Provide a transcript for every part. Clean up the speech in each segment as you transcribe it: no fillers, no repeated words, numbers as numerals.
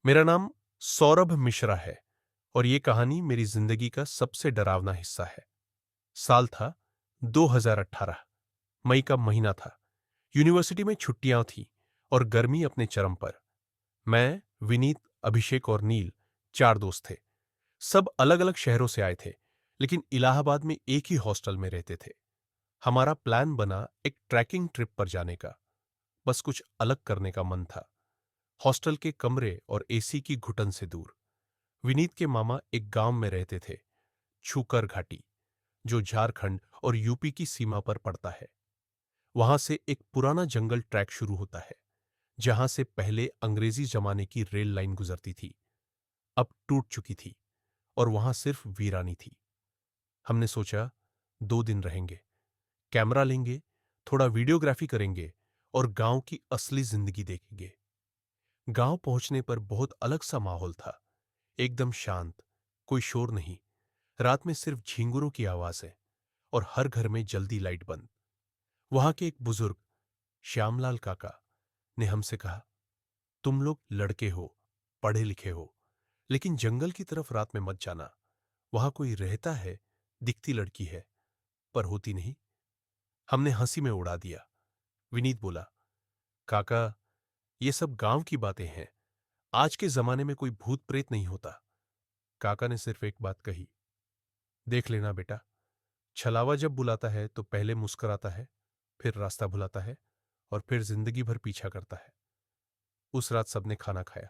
मेरा नाम सौरभ मिश्रा है और ये कहानी मेरी जिंदगी का सबसे डरावना हिस्सा है। साल था 2018। मई का महीना था। यूनिवर्सिटी में छुट्टियां थीं और गर्मी अपने चरम पर। मैं, विनीत, अभिषेक और नील, चार दोस्त थे। सब अलग अलग शहरों से आए थे, लेकिन इलाहाबाद में एक ही हॉस्टल में रहते थे। हमारा प्लान बना एक ट्रैकिंग ट्रिप पर जाने का। बस कुछ अलग करने का मन था। हॉस्टल के कमरे और एसी की घुटन से दूर। विनीत के मामा एक गांव में रहते थे, छूकर घाटी, जो झारखंड और यूपी की सीमा पर पड़ता है। वहां से एक पुराना जंगल ट्रैक शुरू होता है, जहां से पहले अंग्रेजी जमाने की रेल लाइन गुजरती थी। अब टूट चुकी थी और वहां सिर्फ वीरानी थी। हमने सोचा 2 दिन रहेंगे, कैमरा लेंगे, थोड़ा वीडियोग्राफी करेंगे और गांव की असली जिंदगी देखेंगे। गांव पहुंचने पर बहुत अलग सा माहौल था। एकदम शांत, कोई शोर नहीं। रात में सिर्फ झींगुरों की आवाजें और हर घर में जल्दी लाइट बंद। वहां के एक बुजुर्ग, श्यामलाल काका, ने हमसे कहा, तुम लोग लड़के हो, पढ़े लिखे हो, लेकिन जंगल की तरफ रात में मत जाना। वहां कोई रहता है, दिखती लड़की है, पर होती नहीं। हमने हंसी में उड़ा दिया। विनीत बोला, काका, ये सब गांव की बातें हैं। आज के जमाने में कोई भूत प्रेत नहीं होता। काका ने सिर्फ एक बात कही, देख लेना बेटा, छलावा जब बुलाता है तो पहले मुस्कुराता है, फिर रास्ता भुलाता है और फिर जिंदगी भर पीछा करता है। उस रात सबने खाना खाया।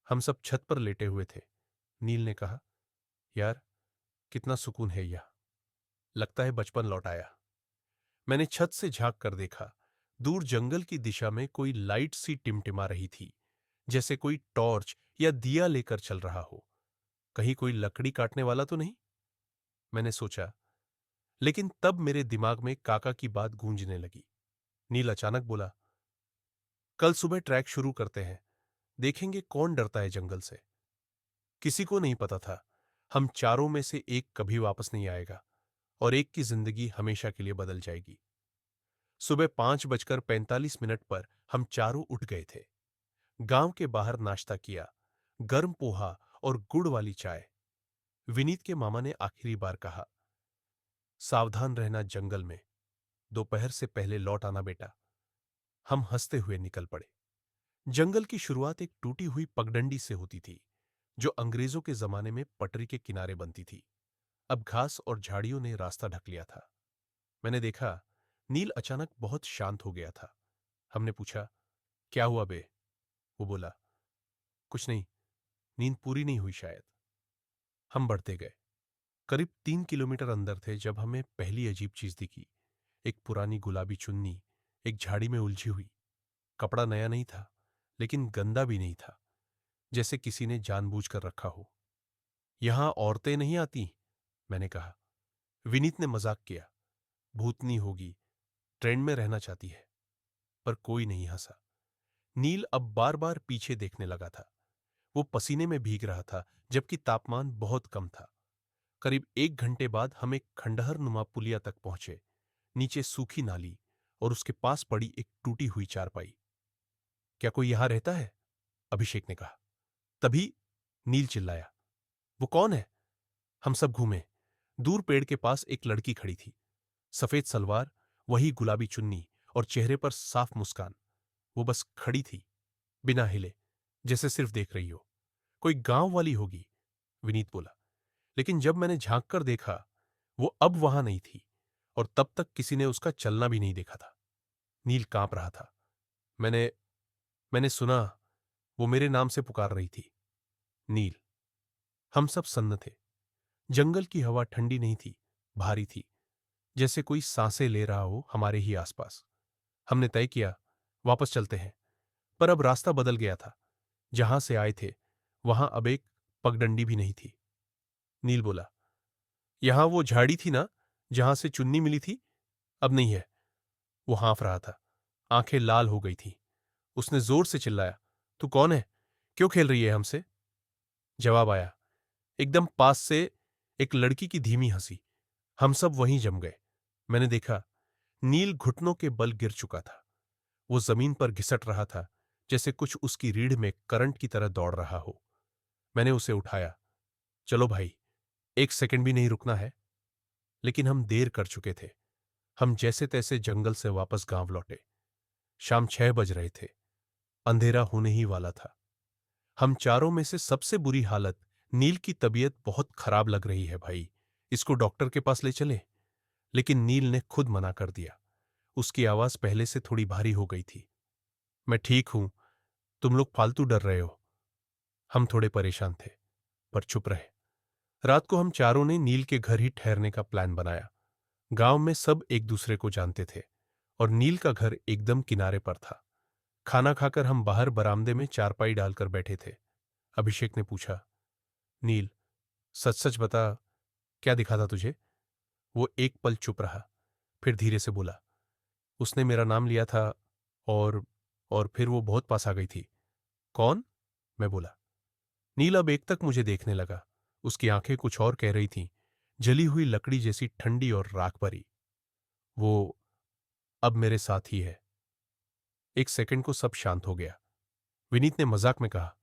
हम सब छत पर लेटे हुए थे। नील ने कहा, यार, कितना सुकून है यह। लगता है बचपन लौट आया। मैंने छत से झांक कर देखा। दूर जंगल की दिशा में कोई लाइट सी टिमटिमा रही थी, जैसे कोई टॉर्च या दिया लेकर चल रहा हो। कहीं कोई लकड़ी काटने वाला तो नहीं, मैंने सोचा। लेकिन तब मेरे दिमाग में काका की बात गूंजने लगी। नील अचानक बोला, कल सुबह ट्रैक शुरू करते हैं, देखेंगे कौन डरता है जंगल से। किसी को नहीं पता था, हम चारों में से एक कभी वापस नहीं आएगा और एक की जिंदगी हमेशा के लिए बदल जाएगी। सुबह 5:45 पर हम चारों उठ गए थे। गांव के बाहर नाश्ता किया, गर्म पोहा और गुड़ वाली चाय। विनीत के मामा ने आखिरी बार कहा, सावधान रहना जंगल में, दोपहर से पहले लौट आना बेटा। हम हंसते हुए निकल पड़े। जंगल की शुरुआत एक टूटी हुई पगडंडी से होती थी, जो अंग्रेजों के जमाने में पटरी के किनारे बनती थी। अब घास और झाड़ियों ने रास्ता ढक लिया था। मैंने देखा, नील अचानक बहुत शांत हो गया था। हमने पूछा, क्या हुआ बे? वो बोला, कुछ नहीं, नींद पूरी नहीं हुई शायद। हम बढ़ते गए। करीब 3 किलोमीटर अंदर थे जब हमें पहली अजीब चीज दिखी। एक पुरानी गुलाबी चुन्नी, एक झाड़ी में उलझी हुई। कपड़ा नया नहीं था, लेकिन गंदा भी नहीं था, जैसे किसी ने जानबूझकर रखा हो। यहां औरतें नहीं आती, मैंने कहा। विनीत ने मजाक किया, भूतनी होगी, ट्रेंड में रहना चाहती है। पर कोई नहीं हंसा। नील अब बार बार पीछे देखने लगा था। वो पसीने में भीग रहा था, जबकि तापमान बहुत कम था। करीब 1 घंटे बाद हम एक खंडहर नुमा पुलिया तक पहुंचे। नीचे सूखी नाली और उसके पास पड़ी एक टूटी हुई चारपाई। क्या कोई यहां रहता है? अभिषेक ने कहा। तभी नील चिल्लाया, वो कौन है? हम सब घूमे। दूर पेड़ के पास एक लड़की खड़ी थी। सफेद सलवार, वही गुलाबी चुन्नी और चेहरे पर साफ मुस्कान। वो बस खड़ी थी, बिना हिले, जैसे सिर्फ देख रही हो। कोई गांव वाली होगी, विनीत बोला। लेकिन जब मैंने झांक कर देखा, वो अब वहां नहीं थी और तब तक किसी ने उसका चलना भी नहीं देखा था। नील कांप रहा था। मैंने मैंने सुना, वो मेरे नाम से पुकार रही थी, नील। हम सब सन्न थे। जंगल की हवा ठंडी नहीं थी, भारी थी, जैसे कोई सांसें ले रहा हो हमारे ही आसपास। हमने तय किया, वापस चलते हैं। पर अब रास्ता बदल गया था। जहां से आए थे, वहां अब एक पगडंडी भी नहीं थी। नील बोला, यहां वो झाड़ी थी ना, जहां से चुन्नी मिली थी? अब नहीं है। वो हाँफ रहा था, आंखें लाल हो गई थीं। उसने जोर से चिल्लाया, तू कौन है? क्यों खेल रही है हमसे? जवाब आया, एकदम पास से, एक लड़की की धीमी हंसी। हम सब वहीं जम गए। मैंने देखा, नील घुटनों के बल गिर चुका था। वो जमीन पर घिसट रहा था, जैसे कुछ उसकी रीढ़ में करंट की तरह दौड़ रहा हो। मैंने उसे उठाया। चलो भाई, 1 सेकंड भी नहीं रुकना है। लेकिन हम देर कर चुके थे। हम जैसे तैसे जंगल से वापस गांव लौटे। शाम 6 बज रहे थे। अंधेरा होने ही वाला था। हम चारों में से सबसे बुरी हालत। नील की तबीयत बहुत खराब लग रही है भाई, इसको डॉक्टर के पास ले चले। लेकिन नील ने खुद मना कर दिया। उसकी आवाज पहले से थोड़ी भारी हो गई थी। मैं ठीक हूं, तुम लोग फालतू डर रहे हो। हम थोड़े परेशान थे, पर चुप रहे। रात को हम चारों ने नील के घर ही ठहरने का प्लान बनाया। गांव में सब एक दूसरे को जानते थे और नील का घर एकदम किनारे पर था। खाना खाकर हम बाहर बरामदे में चारपाई डालकर बैठे थे। अभिषेक ने पूछा, नील, सच सच बता, क्या दिखा था तुझे? वो एक पल चुप रहा, फिर धीरे से बोला, उसने मेरा नाम लिया था और और फिर वो बहुत पास आ गई थी। कौन? मैं बोला। नील अब एक तक मुझे देखने लगा। उसकी आंखें कुछ और कह रही थीं, जली हुई लकड़ी जैसी ठंडी और राख भरी। वो अब मेरे साथ ही है। 1 सेकंड को सब शांत हो गया। विनीत ने मजाक में कहा,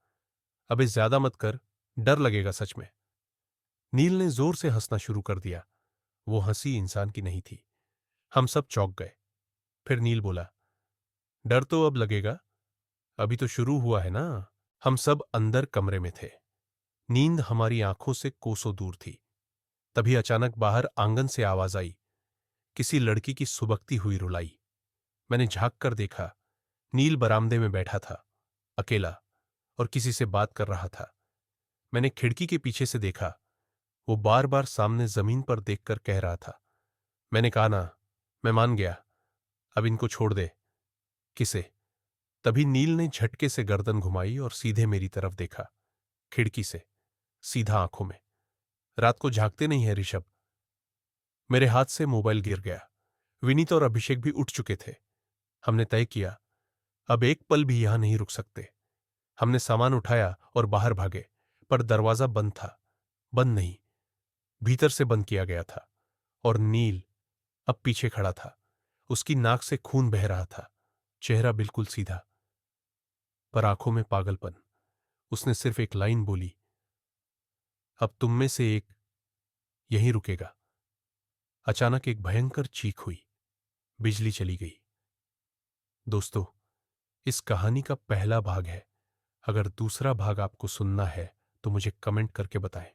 अबे ज्यादा मत कर, डर लगेगा सच में। नील ने जोर से हंसना शुरू कर दिया। वो हंसी इंसान की नहीं थी। हम सब चौंक गए। फिर नील बोला, डर तो अब लगेगा, अभी तो शुरू हुआ है ना। हम सब अंदर कमरे में थे। नींद हमारी आंखों से कोसों दूर थी। तभी अचानक बाहर आंगन से आवाज आई, किसी लड़की की सुबकती हुई रुलाई। मैंने झांक कर देखा। नील बरामदे में बैठा था, अकेला, और किसी से बात कर रहा था। मैंने खिड़की के पीछे से देखा। वो बार बार सामने जमीन पर देखकर कह रहा था, मैंने कहा ना, मैं मान गया, अब इनको छोड़ दे। किसे? तभी नील ने झटके से गर्दन घुमाई और सीधे मेरी तरफ देखा, खिड़की से, सीधा आंखों में। रात को झांकते नहीं है ऋषभ। मेरे हाथ से मोबाइल गिर गया। विनीत और अभिषेक भी उठ चुके थे। हमने तय किया, अब एक पल भी यहां नहीं रुक सकते। हमने सामान उठाया और बाहर भागे, पर दरवाजा बंद था। बंद नहीं, भीतर से बंद किया गया था। और नील अब पीछे खड़ा था। उसकी नाक से खून बह रहा था, चेहरा बिल्कुल सीधा, पर आंखों में पागलपन। उसने सिर्फ एक लाइन बोली, अब तुम में से एक यहीं रुकेगा। अचानक एक भयंकर चीख हुई। बिजली चली गई। दोस्तों, इस कहानी का पहला भाग है। अगर दूसरा भाग आपको सुनना है तो मुझे कमेंट करके बताएं।